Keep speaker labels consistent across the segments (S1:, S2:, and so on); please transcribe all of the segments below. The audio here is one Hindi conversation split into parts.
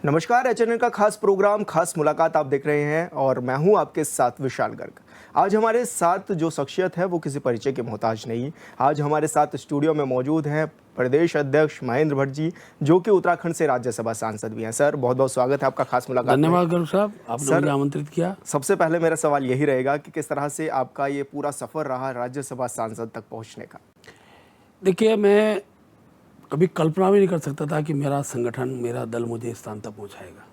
S1: नमस्कार। एचएनएन का खास प्रोग्राम खास मुलाकात आप देख रहे हैं और मैं हूं आपके साथ विशाल गर्ग। आज हमारे साथ जो शख्सियत है वो किसी परिचय के मोहताज नहीं। आज हमारे साथ स्टूडियो में मौजूद हैं प्रदेश अध्यक्ष महेंद्र भट्ट जी, जो कि उत्तराखंड से राज्यसभा सांसद भी हैं। सर, बहुत बहुत स्वागत है आपका खास मुलाकात में।
S2: धन्यवाद गर्ग साहब, आपने मुझे
S1: सर,
S2: आमंत्रित किया।
S1: सबसे पहले मेरा सवाल यही रहेगा कि किस तरह से आपका ये पूरा सफ़र रहा राज्यसभा सांसद तक पहुँचने का।
S2: देखिए, मैं कभी कल्पना भी नहीं कर सकता था कि मेरा संगठन, मेरा दल मुझे इस स्थान तक पहुंचाएगा।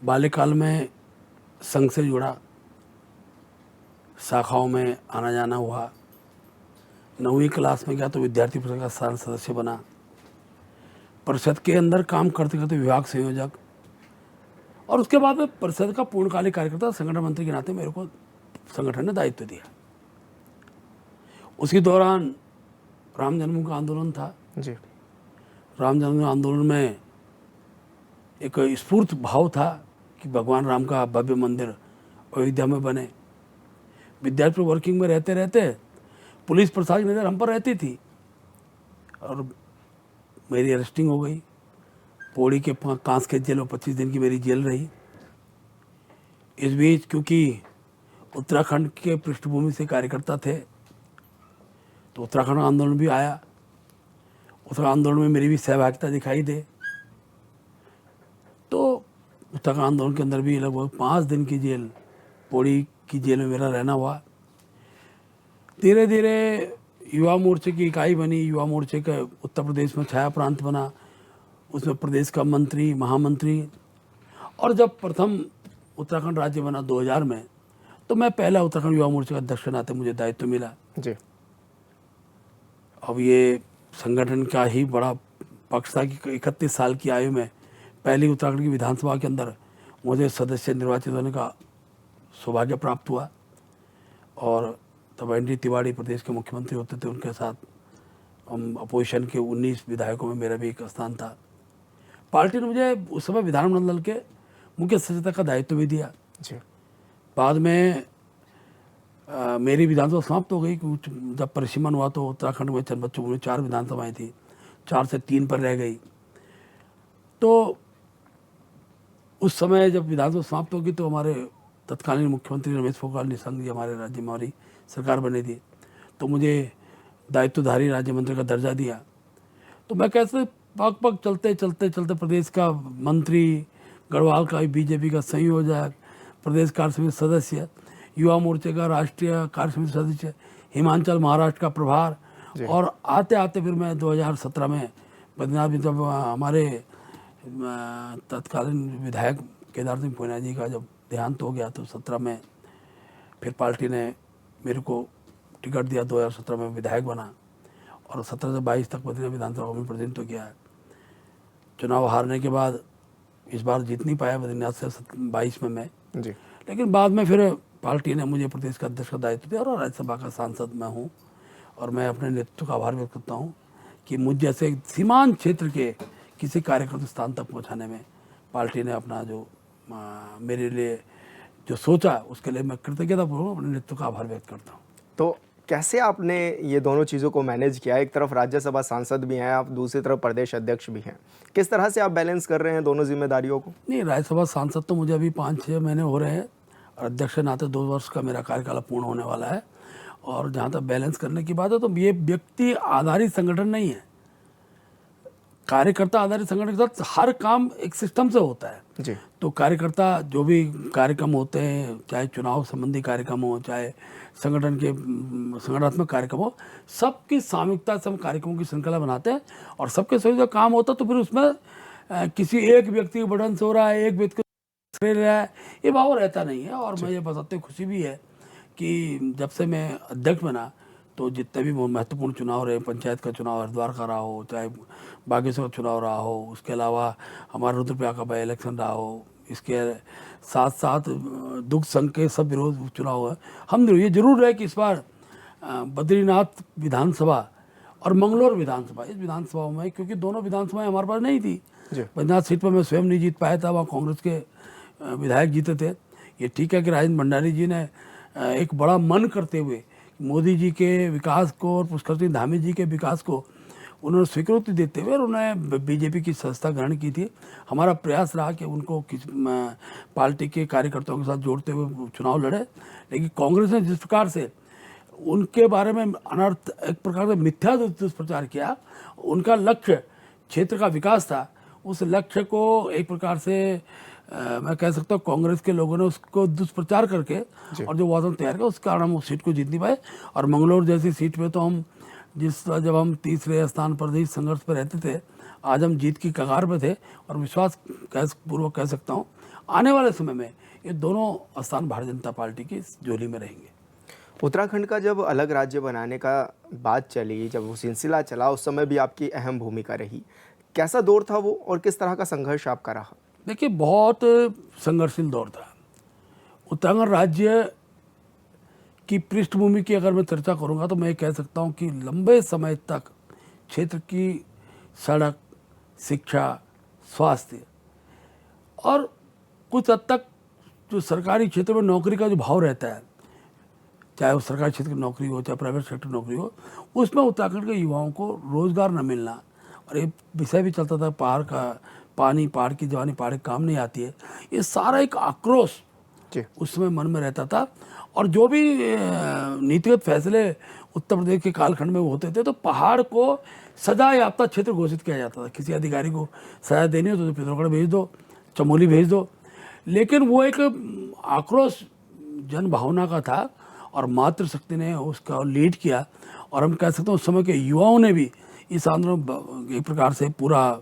S2: बाल्यकाल में संघ से जुड़ा, शाखाओं में आना जाना हुआ। 9वीं क्लास में गया तो विद्यार्थी परिषद का साधारण सदस्य बना। परिषद के अंदर काम करते करते विभाग संयोजक, और उसके बाद में परिषद का पूर्णकालिक कार्यकर्ता, संगठन मंत्री के नाते मेरे को संगठन ने दायित्व दिया। उसी दौरान राम जन्मभूमि का आंदोलन था
S1: जी।
S2: राम जन्मभूमि आंदोलन में एक स्फूर्त भाव था कि भगवान राम का भव्य मंदिर अयोध्या में बने। विद्यार्थी वर्किंग में रहते रहते पुलिस प्रशासन की नज़र हम पर रहती थी और मेरी अरेस्टिंग हो गई। पौड़ी के कांस के जेल में 25 दिन की मेरी जेल रही। इस बीच क्योंकि उत्तराखंड के पृष्ठभूमि से कार्यकर्ता थे तो उत्तराखंड आंदोलन भी आया। उस आंदोलन में मेरी भी सहभागिता दिखाई दे तो उत्तराखंड आंदोलन के अंदर भी लगभग 5 दिन की जेल, पौड़ी की जेल में मेरा रहना हुआ। धीरे धीरे युवा मोर्चे की इकाई बनी। युवा मोर्चे का उत्तर प्रदेश में छाया प्रांत बना, उसमें प्रदेश का मंत्री, महामंत्री। और जब प्रथम उत्तराखंड राज्य बना 2000 में, तो मैं पहला उत्तराखंड युवा मोर्चे का अध्यक्ष के नाते मुझे दायित्व मिला।
S1: जी।
S2: अब ये संगठन का ही बड़ा पक्ष था कि 31 साल की आयु में पहली उत्तराखंड की विधानसभा के अंदर मुझे सदस्य निर्वाचित होने का सौभाग्य प्राप्त हुआ। और तब एन डी तिवारी प्रदेश के मुख्यमंत्री होते थे, उनके साथ हम अपोजिशन के 19 विधायकों में मेरा भी एक स्थान था। पार्टी ने मुझे उस समय विधानमंडल के मुख्य सचेतक का दायित्व भी दिया।
S1: जी।
S2: बाद में मेरी विधानसभा समाप्त हो गई। जब परिसीमन हुआ तो उत्तराखंड में चंबच्चू में 4 विधानसभाएं थी, 4 से 3 पर रह गई। तो उस समय जब विधानसभा समाप्त होगी तो हमारे तत्कालीन मुख्यमंत्री रमेश पोखरियाल निशंक जी हमारे राज्य में हमारी सरकार बनी थी, तो मुझे दायित्वधारी राज्य मंत्री का दर्जा दिया। तो मैं कैसे पग पग चलते चलते चलते प्रदेश का मंत्री, गढ़वाल का बीजेपी का संयोजक, प्रदेश कार्य समिति सदस्य, युवा मोर्चे का राष्ट्रीय कार्य समिति सदस्य, हिमाचल महाराष्ट्र का प्रभार, और आते आते फिर मैं 2017 में बद्रीनाथ में जब हमारे तत्कालीन विधायक केदार सिंह पूनिया जी का जब देहांत हो गया तो 17 में फिर पार्टी ने मेरे को टिकट दिया। 2017 में विधायक बना और 17 से 22 तक बद्रीनाथ विधानसभा में प्रतिनिधित्व किया है। चुनाव हारने के बाद इस बार जीत नहीं पाया बद्रीनाथ से 22 में मैं
S1: जी।
S2: लेकिन बाद में फिर पार्टी ने मुझे प्रदेश का अध्यक्ष का दायित्व दिया और राज्यसभा का सांसद मैं हूँ। और मैं अपने नेतृत्व का आभार व्यक्त करता हूँ कि मुझ जैसे सीमांत क्षेत्र के किसी कार्यकर्ता स्थान तक पहुँचाने में पार्टी ने अपना जो मेरे लिए जो सोचा उसके लिए मैं कृतज्ञतापूर्वक अपने नेतृत्व का आभार व्यक्त करता हूँ।
S1: तो कैसे आपने ये दोनों चीज़ों को मैनेज किया? एक तरफ राज्यसभा सांसद भी हैं आप, दूसरी तरफ प्रदेश अध्यक्ष भी हैं। किस तरह से आप बैलेंस कर रहे हैं दोनों जिम्मेदारियों को?
S2: नहीं, राज्यसभा सांसद तो मुझे अभी 5-6 महीने हो रहे हैं और अध्यक्ष के नाते 2 वर्ष का मेरा कार्यकाल पूर्ण होने वाला है। और जहाँ तक बैलेंस करने की बात है तो ये व्यक्ति आधारित संगठन नहीं है। कार्यकर्ता आधारित संगठन के साथ हर काम एक सिस्टम से होता है।
S1: जी।
S2: तो कार्यकर्ता जो भी कार्यक्रम होते हैं, चाहे चुनाव संबंधी कार्यक्रम हो, चाहे संगठन के संगठनात्मक कार्यक्रम हो, सबकी सामूहिकता से हम कार्यक्रमों की श्रृंखला बनाते हैं और सबके सही जो काम होता है तो फिर उसमें किसी एक व्यक्ति के बटन से हो रहा है, एक व्यक्ति को रहा है, ये भाव रहता नहीं है। और मुझे बताते खुशी भी है कि जब से मैं अध्यक्ष बना तो जितने भी महत्वपूर्ण चुनाव रहे, पंचायत का चुनाव हरिद्वार का रहा हो, चाहे बागेश्वर का चुनाव रहा हो, उसके अलावा हमारा रुद्रप्रयाग का बाई इलेक्शन रहा हो, इसके साथ साथ दुख संघ के सब विरोध चुनाव हुआ, हम ये जरूर है कि इस बार बद्रीनाथ विधानसभा और मंगलौर विधानसभा, इस विधानसभाओं में, क्योंकि दोनों विधानसभाएं हमारे पास नहीं थी। बद्रीनाथ सीट पर मैं स्वयं नहीं जीत पाया था, वहाँ कांग्रेस के विधायक जीते थे। ये ठीक है कि राजेंद्र भंडारी जी ने एक बड़ा मन करते हुए मोदी जी के विकास को और पुष्कर सिंह धामी जी के विकास को उन्होंने स्वीकृति देते हुए उन्होंने बीजेपी की संस्था ग्रहण की थी। हमारा प्रयास रहा कि उनको पार्टी के कार्यकर्ताओं के साथ जोड़ते हुए चुनाव लड़े, लेकिन कांग्रेस ने जिस प्रकार से उनके बारे में अनर्थ एक प्रकार से मिथ्या दुष्प्रचार किया, उनका लक्ष्य क्षेत्र का विकास था, उस लक्ष्य को एक प्रकार से मैं कह सकता हूँ कांग्रेस के लोगों ने उसको दुष्प्रचार करके और जो वादन तैयार किया, उस कारण हम उस सीट को जीत नहीं पाए। और मंगलौर जैसी सीट पे तो हम जब हम तीसरे स्थान पर ही संघर्ष पर रहते थे, आज हम जीत की कगार पे थे और विश्वास पूर्वक कह सकता हूँ आने वाले समय में ये दोनों स्थान भारतीय जनता पार्टी की झोली में रहेंगे।
S1: उत्तराखंड का जब अलग राज्य बनाने का बात चली, जब वो सिलसिला चला, उस समय भी आपकी अहम भूमिका रही। कैसा दौर था वो और किस तरह का संघर्ष आपका रहा?
S2: देखिए, बहुत संघर्षशील दौर था। उत्तराखंड राज्य की पृष्ठभूमि की अगर मैं चर्चा करूंगा तो मैं कह सकता हूं कि लंबे समय तक क्षेत्र की सड़क, शिक्षा, स्वास्थ्य और कुछ हद तक जो सरकारी क्षेत्र में नौकरी का जो भाव रहता है, चाहे वो सरकारी क्षेत्र की नौकरी हो चाहे प्राइवेट सेक्टर नौकरी हो, उसमें उत्तराखंड के युवाओं को रोजगार न मिलना और ये विषय भी चलता था पहाड़ का पानी, पहाड़ की जवानी पहाड़ के काम नहीं आती है, ये सारा एक आक्रोश उस समय मन में रहता था। और जो भी नीतिगत फैसले उत्तर प्रदेश के कालखंड में होते थे तो पहाड़ को सजा याफ्ता क्षेत्र घोषित किया जाता था। किसी अधिकारी को सजा देनी हो तो पिथौरागढ़ भेज दो, चमोली भेज दो, लेकिन वो एक आक्रोश जन भावना का था और मातृशक्ति ने उसका लीड किया। और हम कह सकते हैं उस समय के युवाओं ने भी इस आंदोलन एक प्रकार से पूरा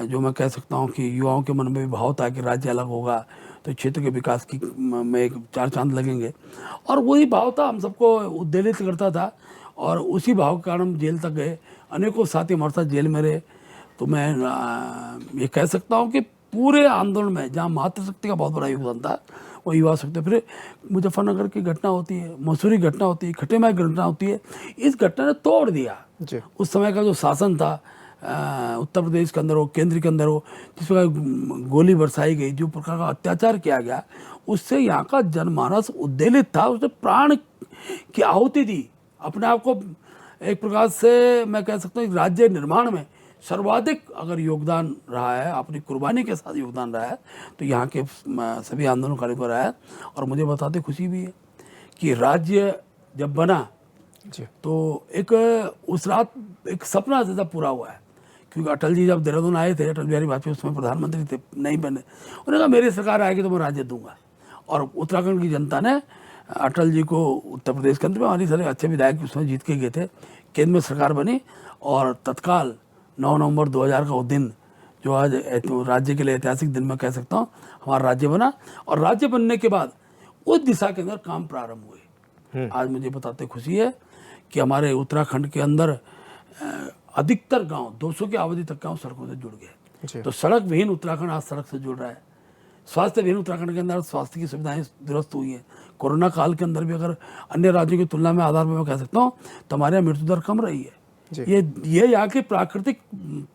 S2: जो मैं कह सकता हूँ कि युवाओं के मन में भी भाव था कि राज्य अलग होगा तो क्षेत्र के विकास की में एक चार चांद लगेंगे, और वही भाव था हम सबको उद्वेलित करता था। और उसी भाव के कारण हम जेल तक गए, अनेकों साथी हमारे साथ जेल में रहे। तो मैं ये कह सकता हूँ कि पूरे आंदोलन में जहाँ मातृशक्ति का बहुत बड़ा योगदान था वो युवा शक्ति। फिर मुजफ्फरनगर की घटना होती है, मसूरी घटना होती है, खटेमा की घटना होती है, इस घटना ने तोड़ दिया उस समय का जो शासन था उत्तर प्रदेश के अंदर हो, केंद्र के अंदर हो, जिस प्रकार गोली बरसाई गई, जो प्रकार का अत्याचार किया गया, उससे यहाँ का जनमानस उद्वेलित था। उसने प्राण की आहुति दी, अपने आप को एक प्रकार से मैं कह सकता हूँ राज्य निर्माण में सर्वाधिक अगर योगदान रहा है, अपनी कुर्बानी के साथ योगदान रहा है तो यहाँ के सभी आंदोलनकारियों को रहा है। और मुझे बताते खुशी भी है कि राज्य जब बना तो एक उस रात एक सपना जैसा पूरा हुआ है, क्योंकि अटल जी जब देहरादून आए थे, अटल बिहारी वाजपेयी उसमें प्रधानमंत्री थे, नहीं बने, उन्होंने कहा मेरी सरकार आएगी तो मैं राज्य दूंगा। और उत्तराखंड की जनता ने अटल जी को उत्तर प्रदेश के अंदर में हमारी सारे अच्छे विधायक उसमें जीत के गए थे, केंद्र में सरकार बनी और तत्काल 9 नवंबर 2000 का वो दिन जो आज राज्य के लिए ऐतिहासिक दिन में कह सकता हूँ, हमारा राज्य बना। और राज्य बनने के बाद उस दिशा के अंदर काम प्रारंभ हुए। आज मुझे बताते खुशी है कि हमारे उत्तराखंड के अंदर अधिकतर गांव 200 की आबादी तक गांव सड़कों से जुड़ गए। तो सड़क विहीन उत्तराखंड आज सड़क से जुड़ रहा है। स्वास्थ्य विहीन उत्तराखंड के अंदर स्वास्थ्य की सुविधाएं दुरुस्त हुई हैं। कोरोना काल के अंदर भी अगर अन्य राज्यों की तुलना में आधार पर मैं कह सकता हूँ तो हमारे यहाँ मृत्यु दर कम रही है। ये यहाँ की प्राकृतिक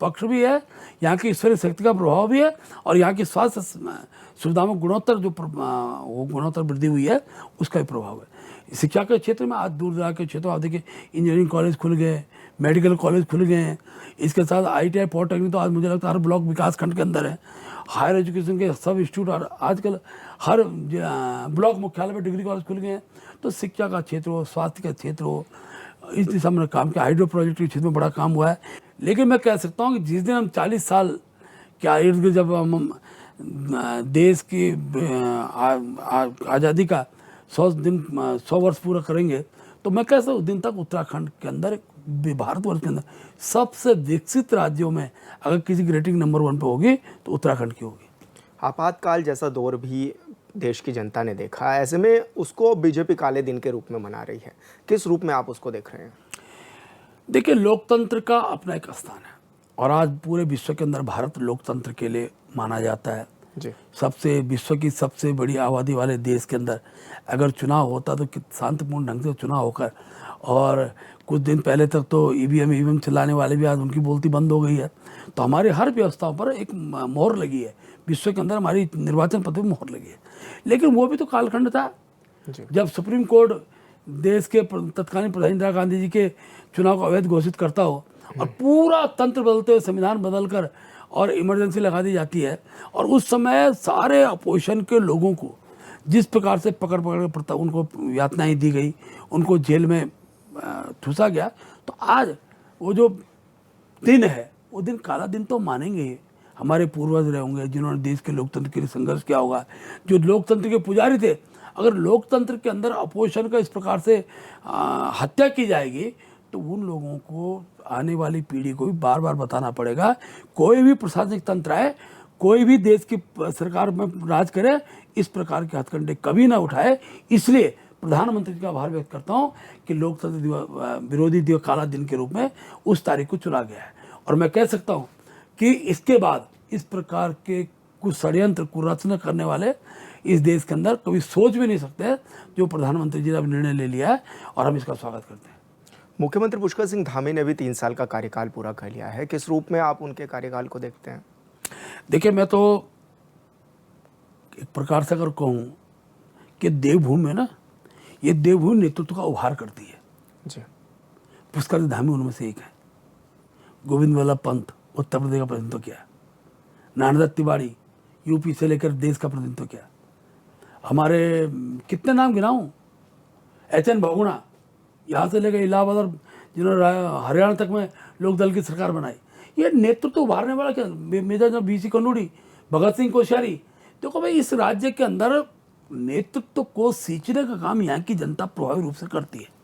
S2: पक्ष भी है, यहाँ की ईश्वरीय शक्ति का प्रभाव भी है, और यहाँ की स्वास्थ्य सुविधाओं में गुणोत्तर जो वो गुणोत्तर वृद्धि हुई है उसका भी प्रभाव है। शिक्षा के क्षेत्र में आज दूर दराज के क्षेत्रों आप देखिए इंजीनियरिंग कॉलेज खुल गए, मेडिकल कॉलेज खुल गए हैं, इसके साथ ITI पॉलिटेक्निक तो आज मुझे लगता है हर ब्लॉक विकास खंड के अंदर है। हायर एजुकेशन के सब इंस्टीट्यूट और आजकल हर ब्लॉक मुख्यालय में डिग्री कॉलेज खुल गए हैं। तो शिक्षा का क्षेत्र हो, स्वास्थ्य का क्षेत्र हो, इस दिशा में काम किया। हाइड्रो प्रोजेक्ट के क्षेत्र में बड़ा काम हुआ है। लेकिन मैं कह सकता हूँ कि जिस दिन हम 40 साल के इर्द गिर्द जब हम देश की आज़ादी का 100 वर्ष पूरा करेंगे तो मैं कह सकता हूँ उस दिन तक उत्तराखंड के अंदर भारतवर्ष के अंदर सबसे विकसित राज्यों में अगर किसी की रेटिंग नंबर 1 पे होगी तो उत्तराखंड की होगी।
S1: आपातकाल जैसा दौर भी देश की जनता ने देखा, ऐसे में उसको बीजेपी काले दिन के रूप में मना रही है। किस रूप में आप उसको देख रहे हैं?
S2: देखिए, लोकतंत्र का अपना एक स्थान है और आज पूरे विश्व के अंदर भारत लोकतंत्र के लिए माना जाता है। सबसे विश्व की सबसे बड़ी आबादी वाले देश के अंदर अगर चुनाव होता तो शांतिपूर्ण ढंग से चुनाव होकर, और कुछ दिन पहले तक तो ईवीएम चलाने वाले भी आज उनकी बोलती बंद हो गई है। तो हमारे हर व्यवस्थाओं पर एक मोहर लगी है, विश्व के अंदर हमारी निर्वाचन पद्धति में मोहर लगी है। लेकिन वो भी तो कालखंड था जब सुप्रीम कोर्ट देश के तत्कालीन प्रधानमंत्री इंदिरा गांधी जी के चुनाव को अवैध घोषित करता हो और पूरा तंत्र बदलते हुए संविधान बदलकर और इमरजेंसी लगा दी जाती है। और उस समय सारे अपोजिशन के लोगों को जिस प्रकार से पकड़ पकड़ कर उनको यातनाएं दी गई, उनको जेल में ठूसा गया, तो आज वो जो दिन है वो दिन काला दिन तो मानेंगे ही। हमारे पूर्वज रहे होंगे जिन्होंने देश के लोकतंत्र के लिए संघर्ष किया होगा, जो लोकतंत्र के पुजारी थे। अगर लोकतंत्र के अंदर अपोजिशन का इस प्रकार से हत्या की जाएगी तो उन लोगों को आने वाली पीढ़ी को भी बार बार बताना पड़ेगा, कोई भी प्रशासनिक तंत्र आए, कोई भी देश की सरकार में राज करे, इस प्रकार के हथकंडे कभी ना उठाए। इसलिए प्रधानमंत्री का आभार व्यक्त करता हूँ कि लोकतंत्र विरोधी दिवस काला दिन के रूप में उस तारीख को चुना गया है। और मैं कह सकता हूँ कि इसके बाद इस प्रकार के कुछ षड्यंत्र कुरचना करने वाले इस देश के अंदर कभी सोच भी नहीं सकते, जो प्रधानमंत्री जी ने अब निर्णय ले लिया है और हम इसका स्वागत करते हैं।
S1: मुख्यमंत्री पुष्कर सिंह धामी ने भी 3 साल का कार्यकाल पूरा कर लिया है, किस रूप में आप उनके कार्यकाल को देखते हैं?
S2: देखिए, मैं तो एक प्रकार से अगर कहूँ कि देवभूमि में ना, ये देवभूमि नेतृत्व का उभार करती है
S1: जी।
S2: पुष्कर सिंह धामी उनमें से एक है। गोविंद वल्लभ पंत उत्तर प्रदेश का प्रतिनिधित्व किया, नानादत्त तिवारी यूपी से लेकर देश का प्रतिनिधित्व किया, हमारे कितने नाम गिनाऊं, एच.एन. बहुगुणा यहाँ से लेकर इलाहाबाद और जिन्होंने हरियाणा तक में लोक दल की सरकार बनाई। ये नेतृत्व उभारने वाला क्या, मेजर बी.सी. कन्नूड़ी, भगत सिंह कोश्यारी। देखो भाई, इस राज्य के अंदर नेतृत्व को सींचने का काम यहाँ की जनता प्रभावी रूप से करती है।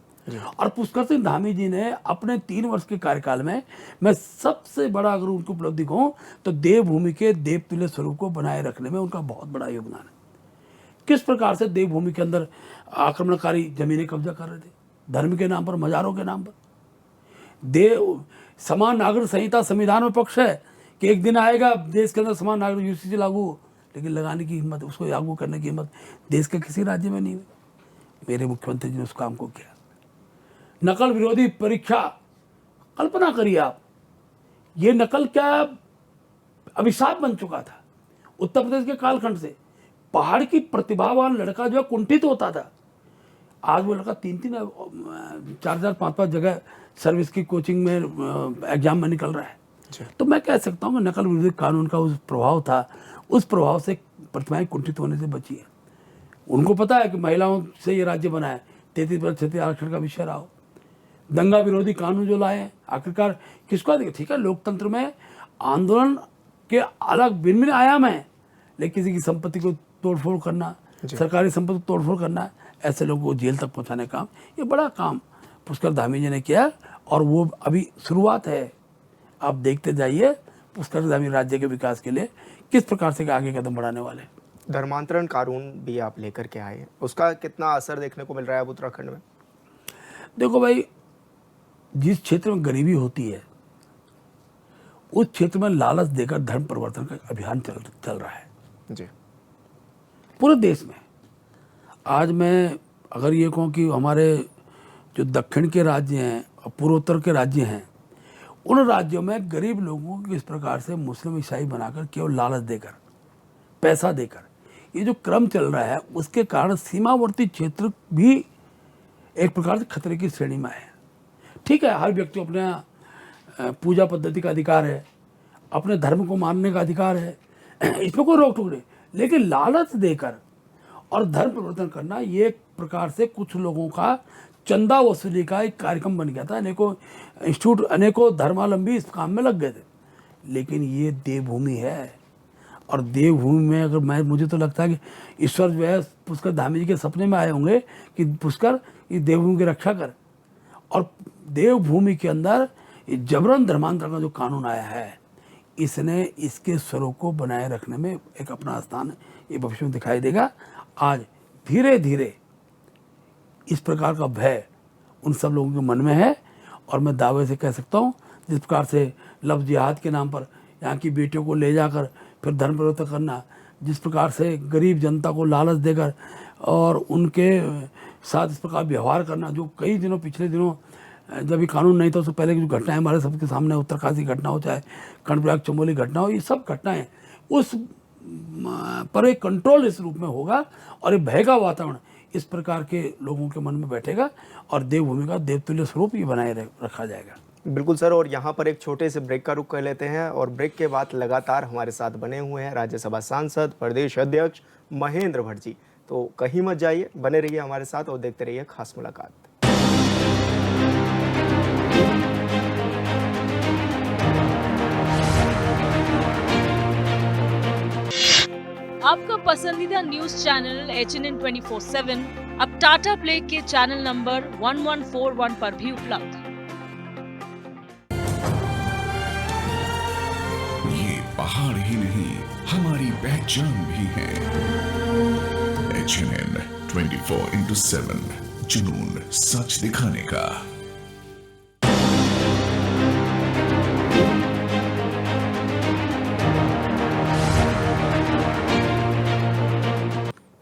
S2: और पुष्कर सिंह धामी जी ने अपने 3 वर्ष के कार्यकाल में, मैं सबसे बड़ा अगर उनकी उपलब्धि कहूँ तो देवभूमि के देवतुल्य स्वरूप को बनाए रखने में उनका बहुत बड़ा योगदान है। किस प्रकार से देवभूमि के अंदर आक्रमणकारी जमीनें कब्जा कर रहे थे, धर्म के नाम पर, मजारों के नाम पर। समान नागरिक संहिता संविधान में पक्ष है कि एक दिन आएगा देश के अंदर समान नागरिक यूसीसी लागू हो, लेकिन लगाने की हिम्मत, उसको लागू करने की हिम्मत देश के किसी राज्य में नहीं हुई। मेरे मुख्यमंत्री जी ने उस काम को किया। नकल विरोधी परीक्षा, कल्पना करिए आप, ये नकल क्या अभिशाप बन चुका था उत्तर प्रदेश के कालखंड से। पहाड़ की प्रतिभावान लड़का जो है कुंठित होता था, आज वो लड़का 3-3 4-4 5-5 जगह सर्विस की कोचिंग में एग्जाम में निकल रहा है। तो मैं कह सकता हूँ कि नकल विरोधी कानून का उस प्रभाव था, उस प्रभाव से प्रतिभाएं कुंठित होने से बची है। उनको पता है कि महिलाओं से ये राज्य बना है, 33% आरक्षण का विषय रहा हो। दंगा विरोधी कानून जो लाए, आखिरकार किसको देखे? ठीक है, लोकतंत्र में आंदोलन के अलग भिन्न आयाम है, लेकिन किसी की संपत्ति को तोड़फोड़ करना, सरकारी संपत्ति को तोड़फोड़ करना, ऐसे लोगों को जेल तक पहुंचाने का काम, ये बड़ा काम पुष्कर धामी जी ने किया। और वो अभी शुरुआत है, आप देखते जाइए पुष्कर धामी राज्य के विकास के लिए किस प्रकार से आगे कदम बढ़ाने वाले।
S1: धर्मांतरण कानून भी आप लेकर के आए, उसका कितना असर देखने को मिल रहा है अब उत्तराखंड में?
S2: देखो भाई, जिस क्षेत्र में गरीबी होती है उस क्षेत्र में लालच देकर धर्म परिवर्तन का अभियान चल रहा है
S1: जी,
S2: पूरे देश में। आज मैं अगर ये कहूँ कि हमारे जो दक्षिण के राज्य हैं और पूर्वोत्तर के राज्य हैं, उन राज्यों में गरीब लोगों को किस प्रकार से मुस्लिम ईसाई बनाकर केवल लालच देकर, पैसा देकर, ये जो क्रम चल रहा है, उसके कारण सीमावर्ती क्षेत्र भी एक प्रकार से खतरे की श्रेणी में है। ठीक है, हर व्यक्ति को अपना पूजा पद्धति का अधिकार है, अपने धर्म को मानने का अधिकार है, इसमें कोई रोक टोक नहीं, लेकिन लालच देकर और धर्म परिवर्तन करना, ये एक प्रकार से कुछ लोगों का चंदा वसूली का एक कार्यक्रम बन गया था। अनेकों इंस्टीट्यूट, अनेकों धर्मावलंबी इस काम में लग गए थे। लेकिन ये देवभूमि है, और देवभूमि में अगर मुझे तो लगता है कि ईश्वर जो है पुष्कर धामी जी के सपने में आए होंगे कि पुष्कर, ये देवभूमि की रक्षा कर। और देवभूमि के अंदर जबरन धर्मांतरण का जो कानून आया है, इसने इसके स्वरूप को बनाए रखने में एक अपना स्थान ये भविष्य में दिखाई देगा। आज धीरे धीरे इस प्रकार का भय उन सब लोगों के मन में है, और मैं दावे से कह सकता हूँ, जिस प्रकार से लफ्ज़ जिहाद के नाम पर यहाँ की बेटियों को ले जाकर फिर धर्म परिवर्तन करना, जिस प्रकार से गरीब जनता को लालच देकर और उनके साथ इस प्रकार व्यवहार करना, जो कई दिनों, पिछले दिनों जब ये कानून नहीं था उससे पहले की जो घटनाएं हमारे सबके सामने, उत्तरकाशी घटना हो चाहे कर्णप्रयाग चमोली घटना हो, ये सब घटनाएं उस पर एक कंट्रोल इस रूप में होगा, और ये भय का वातावरण इस प्रकार के लोगों के मन में बैठेगा, और देवभूमि का देवतुल्य स्वरूप ये बनाए रखा जाएगा।
S1: बिल्कुल सर, और यहाँ पर एक छोटे से ब्रेक का रुख कर लेते हैं और ब्रेक के बाद लगातार हमारे साथ बने हुए हैं राज्यसभा सांसद प्रदेश अध्यक्ष महेंद्र भट्ट जी। तो कहीं मत जाइए, बने रहिए हमारे साथ और देखते रहिए खास मुलाकात।
S3: आपका पसंदीदा न्यूज चैनल HNN 24/7 अब टाटा प्ले के चैनल नंबर 1141 पर भी उपलब्ध है।
S4: ये पहाड़ ही नहीं, हमारी पहचान भी है। HNN 24/7, जुनून सच दिखाने का।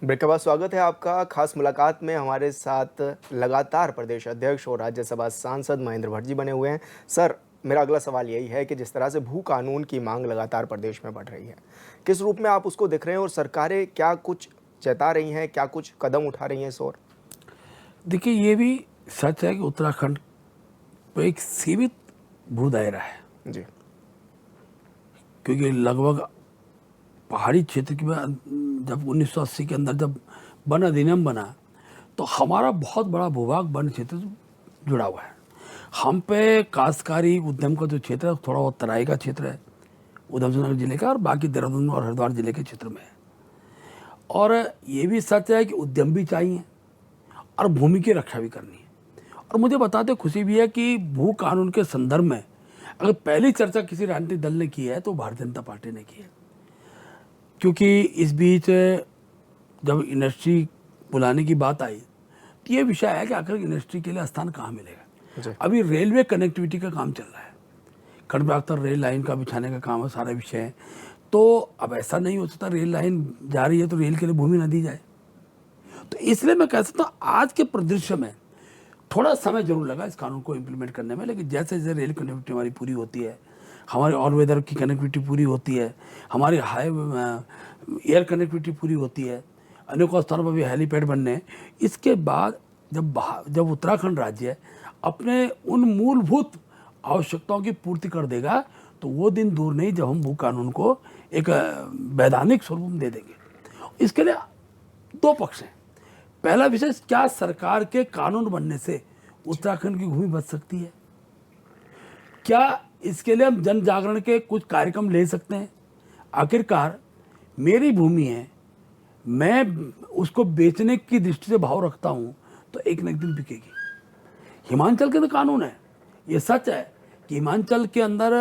S1: ब्रेक के बाद स्वागत है आपका खास मुलाकात में। हमारे साथ लगातार प्रदेश अध्यक्ष और राज्यसभा सांसद महेंद्र भट्ट जी बने हुए हैं। सर, मेरा अगला सवाल यही है कि जिस तरह से भू कानून की मांग लगातार प्रदेश में बढ़ रही है, किस रूप में आप उसको देख रहे हैं और सरकारें क्या कुछ चेता रही हैं, क्या कुछ कदम उठा रही हैं इस ओर?
S2: देखिए, ये भी सच है कि उत्तराखंड को एक सीमित भू दायरा है,
S1: जी,
S2: क्योंकि लगभग पहाड़ी क्षेत्र की जब 1980 के अंदर जब वन अधिनियम बना तो हमारा बहुत बड़ा भूभाग वन क्षेत्र से जुड़ा हुआ है। हम पे काश्तकारी उद्यम का जो क्षेत्र है थोड़ा बहुत तराई का क्षेत्र है उधमसिंह जिले का, और बाकी देहरादून और हरिद्वार जिले के क्षेत्र में है। और ये भी सच है कि उद्यम भी चाहिए और भूमि की रक्षा भी करनी है। और मुझे बताते खुशी भी है कि भू कानून के संदर्भ में अगर पहली चर्चा किसी राजनीतिक दल ने की है तो भारतीय जनता पार्टी ने की है, क्योंकि इस बीच जब इंडस्ट्री बुलाने की बात आई तो ये विषय है कि आखिर इंडस्ट्री के लिए स्थान कहाँ मिलेगा। अभी रेलवे कनेक्टिविटी का काम चल रहा है, खंड रेल लाइन का बिछाने का काम है, सारा विषय है। तो अब ऐसा नहीं हो सकता रेल लाइन जा रही है तो रेल के लिए भूमि न दी जाए। तो इसलिए मैं कह सकता हूँ आज के परिदृश्य में थोड़ा समय जरूर लगा इस कानून को इम्प्लीमेंट करने में, लेकिन जैसे जैसे रेल कनेक्टिविटी हमारी पूरी होती है, हमारी ऑल वेदर की कनेक्टिविटी पूरी होती है, हमारी हाई एयर कनेक्टिविटी पूरी होती है, अनेकों स्थानों पर भी हेलीपैड बनने, इसके बाद जब उत्तराखंड राज्य अपने उन मूलभूत आवश्यकताओं की पूर्ति कर देगा तो वो दिन दूर नहीं जब हम भू कानून को एक वैधानिक स्वरूप दे देंगे। इसके लिए दो पक्ष हैं। पहला विषय, क्या सरकार के कानून बनने से उत्तराखंड की भूमि बच सकती है? क्या इसके लिए हम जन जागरण के कुछ कार्यक्रम ले सकते हैं? आखिरकार मेरी भूमि है, मैं उसको बेचने की दृष्टि से भाव रखता हूँ तो एक न एक दिन बिकेगी। हिमाचल के तो कानून है, ये सच है कि हिमाचल के अंदर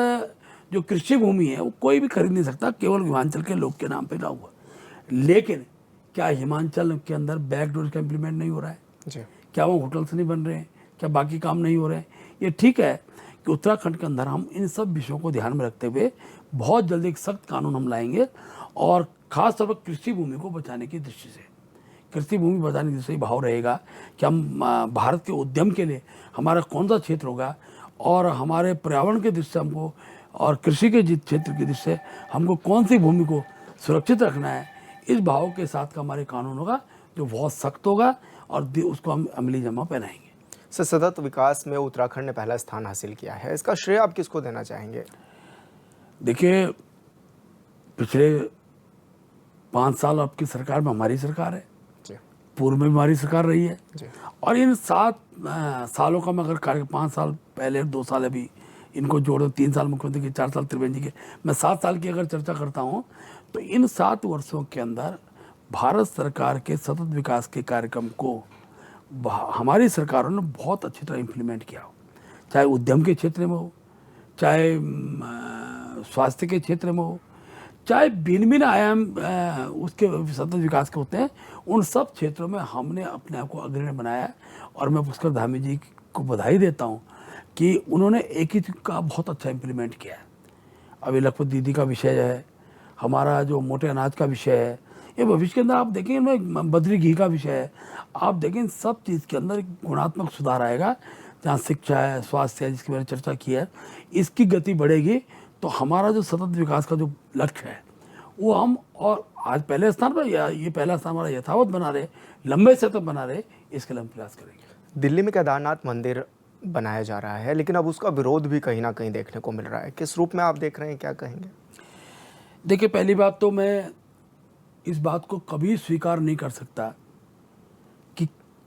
S2: जो कृषि भूमि है वो कोई भी खरीद नहीं सकता, केवल हिमाचल के लोग के नाम पे ना हुआ। लेकिन क्या हिमाचल के अंदर बैकडोर का इम्प्लीमेंट नहीं हो रहा है?
S1: जी,
S2: क्या वो होटल्स नहीं बन रहे हैं? क्या बाकी काम नहीं हो रहे हैं? ये ठीक है कि उत्तराखंड के अंदर हम इन सब विषयों को ध्यान में रखते हुए बहुत जल्दी एक सख्त कानून हम लाएंगे, और खास तौर पर कृषि भूमि को बचाने की दृष्टि से, कृषि भूमि बचाने की दृष्टि से भाव रहेगा कि हम भारत के उद्यम के लिए हमारा कौन सा क्षेत्र होगा, और हमारे पर्यावरण की दृष्टि से हमको और कृषि के क्षेत्र की दृष्टि से हमको कौन सी भूमि को सुरक्षित रखना है। इस भाव के साथ का हमारे कानून होगा जो बहुत सख्त होगा और उसको हम अमली जमा पहनाएंगे।
S1: सतत विकास में उत्तराखंड ने पहला स्थान हासिल किया है, इसका श्रेय आप किसको देना चाहेंगे?
S2: देखिए, पिछले 5 साल आपकी सरकार में हमारी सरकार है, पूर्व में हमारी सरकार रही है, और इन 7 सालों का मैं अगर 5 साल पहले 2 साल अभी इनको जोड़ो, 3 साल मुख्यमंत्री के, 4 साल त्रिवेंद्र जी के, मैं 7 साल की अगर चर्चा करता हूँ तो इन 7 वर्षों के अंदर भारत सरकार के सतत विकास के कार्यक्रम को हमारी सरकारों ने बहुत अच्छी तरह इम्प्लीमेंट किया हो, चाहे उद्यम के क्षेत्र में हो, चाहे स्वास्थ्य के क्षेत्र में हो, चाहे भिन्न भिन्न आयाम उसके सतत विकास के होते हैं, उन सब क्षेत्रों में हमने अपने आप को अग्रणी बनाया है। और मैं पुष्कर धामी जी को बधाई देता हूँ कि उन्होंने एक ही चीज़ का बहुत अच्छा इम्प्लीमेंट किया है। अभी लखपत दीदी का विषय है, हमारा जो मोटे अनाज का विषय है, ये भविष्य के अंदर आप देखेंगे मैं बद्री घी का विषय है, आप देखें सब चीज़ के अंदर गुणात्मक सुधार आएगा। जहाँ शिक्षा है, स्वास्थ्य है, जिसकी मैंने चर्चा की है, इसकी गति बढ़ेगी तो हमारा जो सतत विकास का जो लक्ष्य है वो हम और आज पहले स्थान पर, या ये पहला स्थान हमारा यथावत बना रहे, लंबे समय तक बना रहे, इसके लिए हम प्रयास करेंगे।
S1: दिल्ली में केदारनाथ मंदिर बनाया जा रहा है, लेकिन अब उसका विरोध भी कहीं ना कहीं देखने को मिल रहा है। किस रूप में आप देख रहे हैं, क्या कहेंगे?
S2: देखिए, पहली बात तो मैं इस बात को कभी स्वीकार नहीं कर सकता कि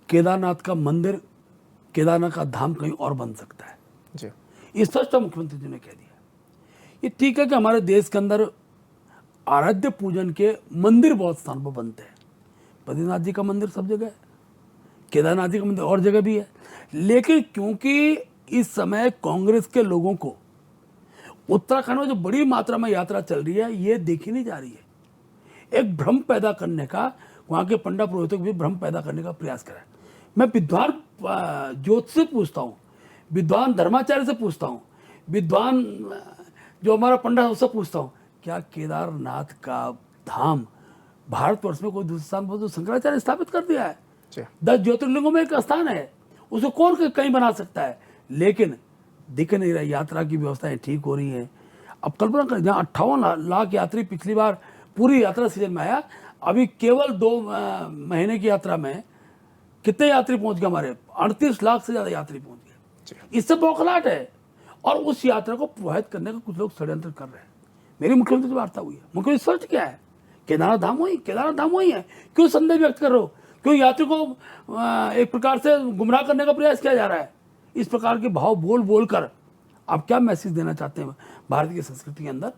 S2: केदारनाथ का मंदिर, केदारनाथ का धाम कहीं और बन सकता है।
S1: जी।
S2: ये स्पष्ट मुख्यमंत्री जी ने कह दिया। ये ठीक है कि हमारे देश के अंदर आराध्य पूजन के मंदिर बहुत स्थान पर बनते हैं। बद्रीनाथ जी का मंदिर सब जगह है, केदारनाथ जी का मंदिर और जगह भी है, लेकिन क्योंकि इस समय कांग्रेस के लोगों को उत्तराखंड में जो बड़ी मात्रा में यात्रा चल रही है, ये देखी नहीं जा रही है। एक भ्रम पैदा करने का, वहाँ के पंडा पुरोहितों को भी भ्रम पैदा करने का प्रयास करा है। मैं विद्वान ज्योतिष से पूछता हूँ, विद्वान धर्माचार्य से पूछता हूँ, विद्वान जो हमारा पंडा है उससे पूछता हूँ, क्या केदारनाथ का धाम भारतवर्ष में कोई दूसरे स्थान पर? तो शंकराचार्य स्थापित कर दिया है। 10 ज्योतिर्लिंगों में एक स्थान है, उसको कौन कहीं बना सकता है? लेकिन दिख नहीं रहा, यात्रा की व्यवस्थाएं ठीक हो रही हैं। अब कल्पना करें, जहाँ 58 लाख यात्री पिछली बार पूरी यात्रा सीजन में आया, अभी केवल 2 महीने की यात्रा में कितने यात्री पहुंच गए? हमारे 38 लाख से ज्यादा यात्री पहुंच गए। इससे बौखलाहट है, और उस यात्रा को प्रभावित करने का कुछ लोग षड्यंत्र कर रहे हैं। मेरी मुख्यमंत्री से वार्ता हुई है, मुख्यमंत्री स्पष्ट क्या है, केदारनाथ धाम वही है। क्यों संदेह व्यक्त कर रहे हो? क्यों यात्री को एक प्रकार से गुमराह करने का प्रयास किया जा रहा है? इस प्रकार के भाव बोल कर आप क्या मैसेज देना चाहते हैं भारत की संस्कृति के अंदर?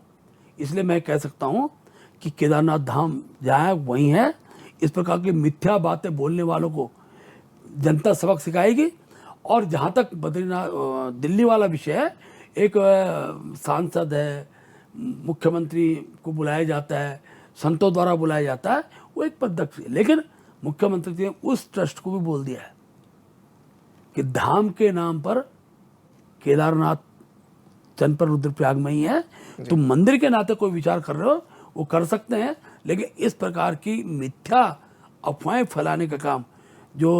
S2: इसलिए मैं कह सकता हूं कि केदारनाथ धाम जहाँ है वहीं है। इस प्रकार की मिथ्या बातें बोलने वालों को जनता सबक सिखाएगी। और जहाँ तक बद्रीनाथ दिल्ली वाला विषय है, एक सांसद है, मुख्यमंत्री को बुलाया जाता है, संतों द्वारा बुलाया जाता है, वो एक पद्धति है। लेकिन मुख्यमंत्री जी ने उस ट्रस्ट को भी बोल दिया है कि धाम के नाम पर केदारनाथ जनपद रुद्रप्रयाग में ही है, तो मंदिर के नाते कोई विचार कर रहे हो वो कर सकते हैं, लेकिन इस प्रकार की मिथ्या अफवाहें फैलाने का काम जो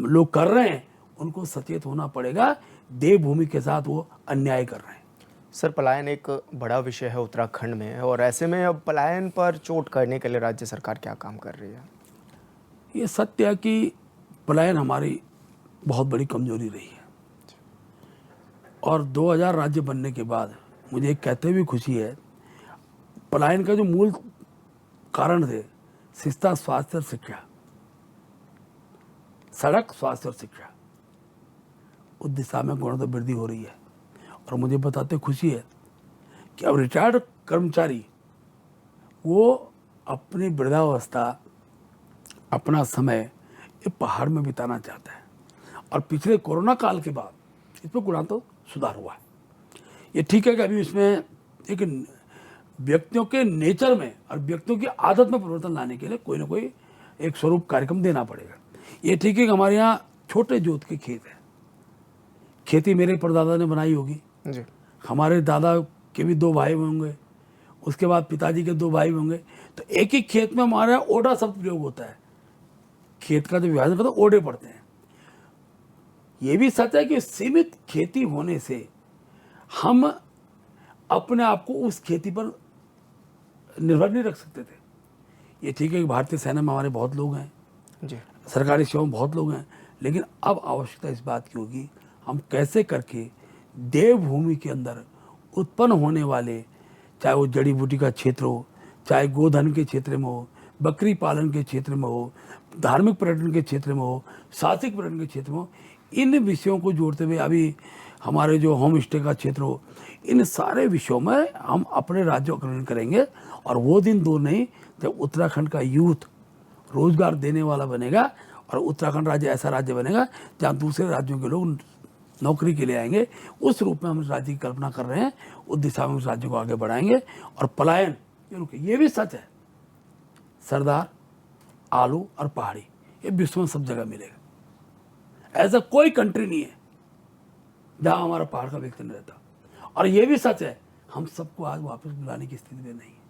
S2: लोग कर रहे हैं उनको सचेत होना पड़ेगा। देवभूमि के साथ वो अन्याय कर रहे हैं।
S1: सर, पलायन एक बड़ा विषय है उत्तराखंड में, और ऐसे में अब पलायन पर चोट करने के लिए राज्य सरकार क्या काम कर रही है?
S2: ये सत्य है कि पलायन हमारी बहुत बड़ी कमजोरी रही है, और 2000 राज्य बनने के बाद मुझे एक कहते हुए खुशी है, पलायन का जो मूल कारण थे शिक्षा, स्वास्थ्य और शिक्षा, सड़क, स्वास्थ्य और शिक्षा, उस दिशा में गुणोत्तर वृद्धि हो रही है। और मुझे बताते खुशी है कि अब रिटायर्ड कर्मचारी वो अपनी वृद्धावस्था, अपना समय ये पहाड़ में बिताना चाहता है। और पिछले कोरोना काल के बाद इस पर गुणात्मक सुधार हुआ है। ये ठीक है कि अभी इसमें एक व्यक्तियों के नेचर में और व्यक्तियों की आदत में परिवर्तन लाने के लिए कोई ना कोई एक स्वरूप कार्यक्रम देना पड़ेगा। ये ठीक है कि हमारे यहाँ छोटे जोत के खेत हैं, खेती मेरे परदादा ने बनाई होगी
S1: जी।
S2: हमारे दादा के भी 2 भाई होंगे, उसके बाद पिताजी के 2 भाई होंगे, तो एक ही खेत में हमारे यहाँ ओडा शब्द प्रयोग होता है। खेत का जो विभाजन करता है ओडे पड़ते हैं। ये भी सच है कि सीमित खेती होने से हम अपने आप को उस खेती पर निर्भर नहीं रख सकते थे। ये ठीक है कि भारतीय सेना में हमारे बहुत लोग हैं
S1: जी,
S2: सरकारी सेवा में बहुत लोग हैं, लेकिन अब आवश्यकता इस बात की होगी हम कैसे करके देवभूमि के अंदर उत्पन्न होने वाले, चाहे वो जड़ी बूटी का क्षेत्र हो, चाहे गोधन के क्षेत्र में हो, बकरी पालन के क्षेत्र में हो, धार्मिक पर्यटन के क्षेत्र में हो, साहसिक पर्यटन के क्षेत्र में हो, इन विषयों को जोड़ते हुए अभी हमारे जो होम स्टे का क्षेत्र हो, इन सारे विषयों में हम अपने राज्य को ग्रहण करेंगे। और वो दिन दूर नहीं जब उत्तराखंड का यूथ रोजगार देने वाला बनेगा और उत्तराखंड राज्य ऐसा राज्य बनेगा जहाँ दूसरे राज्यों के लोग नौकरी के लिए आएंगे। उस रूप में हम इस राज्य की कल्पना कर रहे हैं, उस दिशा में उस राज्य को आगे बढ़ाएंगे। और पलायन ये भी सच है, सरदार, आलू और पहाड़ी ये विश्व में सब जगह मिलेगा। ऐसा कोई कंट्री नहीं है जहां हमारा पहाड़ का व्यक्ति नहीं रहता। और ये भी सच है हम सबको आज वापस बुलाने की स्थिति में नहीं है,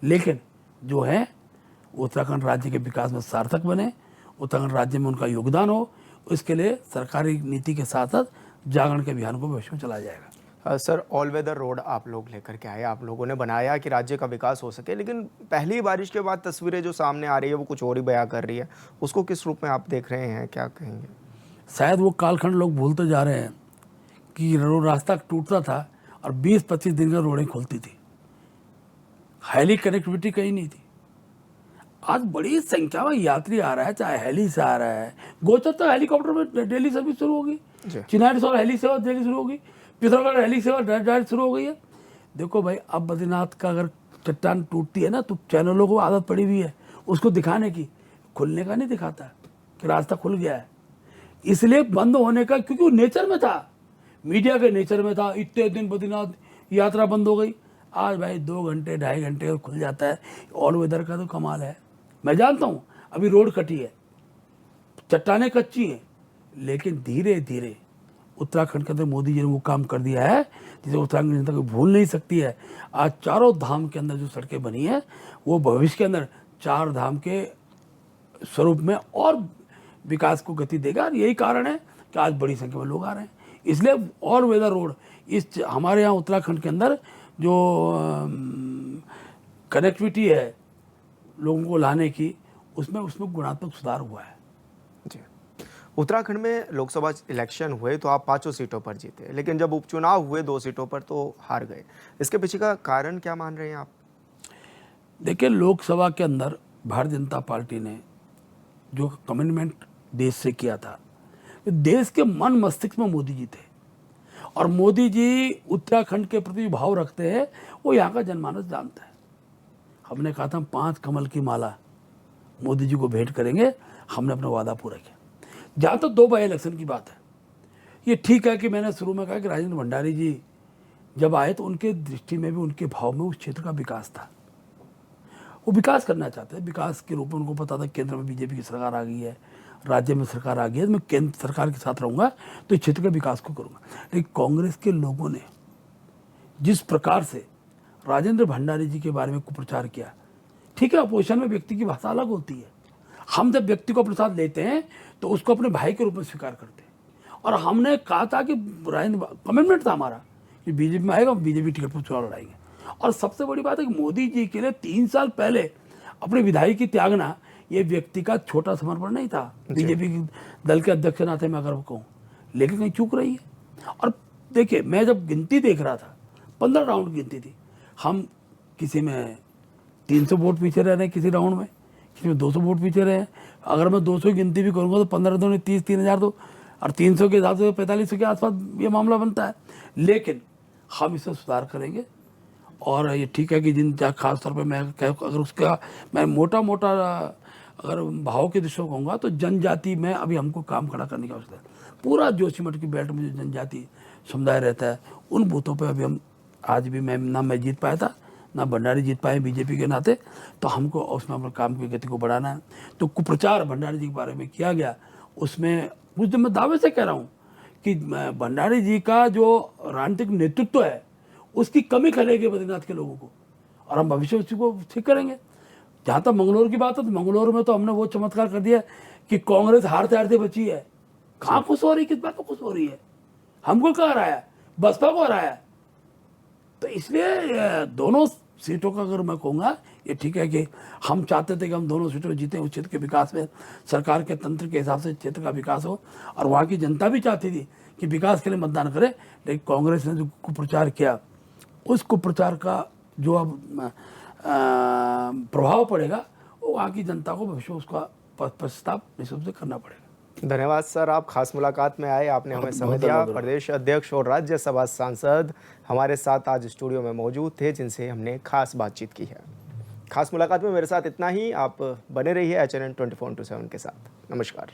S2: लेकिन जो है उत्तराखंड राज्य के विकास में सार्थक बने, उत्तराखंड राज्य में उनका योगदान हो, इसके लिए सरकारी नीति के साथ साथ जागरण के अभियान को भविष्य में चलाया जाएगा।
S1: सर, ऑल वेदर रोड आप लोग लेकर के आए, आप लोगों ने बनाया कि राज्य का विकास हो सके, लेकिन पहली बारिश के बाद तस्वीरें जो सामने आ रही है वो कुछ और ही बयां कर रही है। उसको किस रूप में आप देख रहे हैं, क्या कहेंगे?
S2: शायद वो कालखंड लोग भूलते जा रहे हैं कि रास्ता टूटता था और 20-25 दिन का रोडें खुलती थी, हेली कनेक्टिविटी कहीं नहीं थी। आज बड़ी संख्या में यात्री आ रहा है, चाहे हेली से आ रहा है, गोचर तक हेलीकॉप्टर में डेली सर्विस शुरू होगी, चिनारी से हेली सेवा डेली शुरू होगी, पिथौरागढ़ हेली सेवा डायरेक्ट शुरू हो गई है। देखो भाई, अब बद्रीनाथ का अगर चट्टान टूटती है ना तो चैनलों को आदत पड़ी हुई है उसको दिखाने की, खुलने का नहीं दिखाता कि रास्ता खुल गया है। इसलिए बंद होने का, क्योंकि वो नेचर में था, मीडिया के नेचर में था। इतने दिन बद्रीनाथ यात्रा बंद हो गई, आज भाई 2 घंटे 2.5 घंटे खुल जाता है। ऑल वेदर का तो कमाल है। मैं जानता हूँ अभी रोड कटी है, चट्टानें कच्ची हैं, लेकिन धीरे धीरे उत्तराखंड के अंदर मोदी जी ने वो काम कर दिया है जिसे उत्तराखंड जनता को भूल नहीं सकती है। आज चारों धाम के अंदर जो सड़कें बनी हैं वो भविष्य के अंदर 4 धाम के स्वरूप में और विकास को गति देगा। और यही कारण है कि आज बड़ी संख्या में लोग आ रहे हैं। इसलिए ऑल वेदर रोड इस हमारे यहाँ उत्तराखंड के अंदर जो कनेक्टिविटी है लोगों को लाने की, उसमें गुणात्मक सुधार हुआ है।
S1: जी, उत्तराखंड में लोकसभा इलेक्शन हुए तो आप 5 सीटों पर जीते, लेकिन जब उपचुनाव हुए 2 सीटों पर तो हार गए। इसके पीछे का कारण क्या मान रहे हैं आप?
S2: देखिए, लोकसभा के अंदर भारतीय जनता पार्टी ने जो कमिटमेंट देश से किया था, देश के मन मस्तिष्क में मोदी जी थे और मोदी जी उत्तराखंड के प्रति भाव रखते हैं, वो यहाँ का जनमानस जानता है। हमने कहा था 5 कमल की माला मोदी जी को भेंट करेंगे, हमने अपना वादा पूरा किया। जहाँ तक 2 बाई इलेक्शन की बात है, ये ठीक है कि मैंने शुरू में कहा कि राजेंद्र भंडारी जी जब आए तो उनके दृष्टि में भी, उनके भाव में उस क्षेत्र का विकास था। वो विकास करना चाहते हैं, विकास के रूप में उनको पता था केंद्र में बीजेपी की सरकार आ गई है, राज्य में सरकार आ गई है, मैं केंद्र सरकार के साथ रहूँगा तो इस क्षेत्र के विकास को करूँगा। लेकिन कांग्रेस के लोगों ने जिस प्रकार से राजेंद्र भंडारी जी के बारे में कुप्रचार किया, ठीक है, अपोजिशन में व्यक्ति की भाषा अलग होती है। हम जब व्यक्ति को अपने साथ लेते हैं तो उसको अपने भाई के रूप में स्वीकार करते हैं। और हमने कहा था कि राजेंद्र, कमिटमेंट था हमारा कि बीजेपी में आएगा, बीजेपी टिकट पर चुनाव लड़ाएंगे। और सबसे बड़ी बात है कि मोदी जी के लिए 3 साल पहले अपने विधायक की त्यागना ये व्यक्ति का छोटा समर्पण नहीं था। बीजेपी दल के अध्यक्ष नाते मैं अगर कहूँ, लेकिन कहीं चूक रही है। और देखिए, मैं जब गिनती देख रहा था, 15 राउंड की गिनती थी, हम किसी में 300 वोट पीछे रह रहे हैं, किसी राउंड में किसी में 200 वोट पीछे रहे हैं। अगर मैं 200 की गिनती भी करूँगा तो 15 दूनी 30, 3000 तो, और 300 के हिसाब से 4500 के आसपास ये मामला बनता है। लेकिन हम इसमें सुधार करेंगे। और ये ठीक है कि जिन खास तौर पे मैं अगर उसका मैं मोटा अगर भाव के दृष्टि कहूँगा तो जनजाति में अभी हमको काम खड़ा करने की आवश्यकता है। पूरा जोशीमठ की बेल्ट में जो जनजाति समुदाय रहता है, उन बूथों पे अभी हम, आज भी मैं जीत पाया था, ना भंडारी जीत पाए बीजेपी के नाते, तो हमको उसमें अपने काम की गति को बढ़ाना है। तो कुप्रचार भंडारी जी के बारे में किया गया, उसमें कुछ मैं दावे से कह रहा हूँ कि भंडारी जी का जो राजनीतिक नेतृत्व है उसकी कमी खलेगी बद्रीनाथ के लोगों को, और हम भविष्य उसी को ठीक करेंगे। जहाँ तक मंगलौर की बात है तो मंगलौर में तो हमने वो चमत्कार कर दिया कि कांग्रेस हारते हारते बची है। कहाँ खुश हो रही है, किस बात को खुश हो रही है? हमको कहाँ हराया, बसपा को हराया। तो इसलिए दोनों सीटों का अगर मैं कहूँगा, ये ठीक है कि हम चाहते थे कि हम दोनों सीटों जीतें, उस क्षेत्र के विकास में सरकार के तंत्र के हिसाब से क्षेत्र का विकास हो, और वहाँ की जनता भी चाहती थी कि विकास के लिए मतदान करे। लेकिन कांग्रेस ने जो कुप्रचार किया, उस कुप्रचार का जो अब प्रभाव पड़ेगा वो वहाँ की जनता को भविष्य उसका पश्चाताप निश्चित से करना पड़ेगा।
S1: धन्यवाद सर, आप खास मुलाकात में आए, आपने हमें समय दिया। प्रदेश अध्यक्ष और राज्यसभा सांसद हमारे साथ आज स्टूडियो में मौजूद थे, जिनसे हमने खास बातचीत की है। खास मुलाकात में मेरे साथ इतना ही। आप बने रहिए HNN 24/7 के साथ। नमस्कार।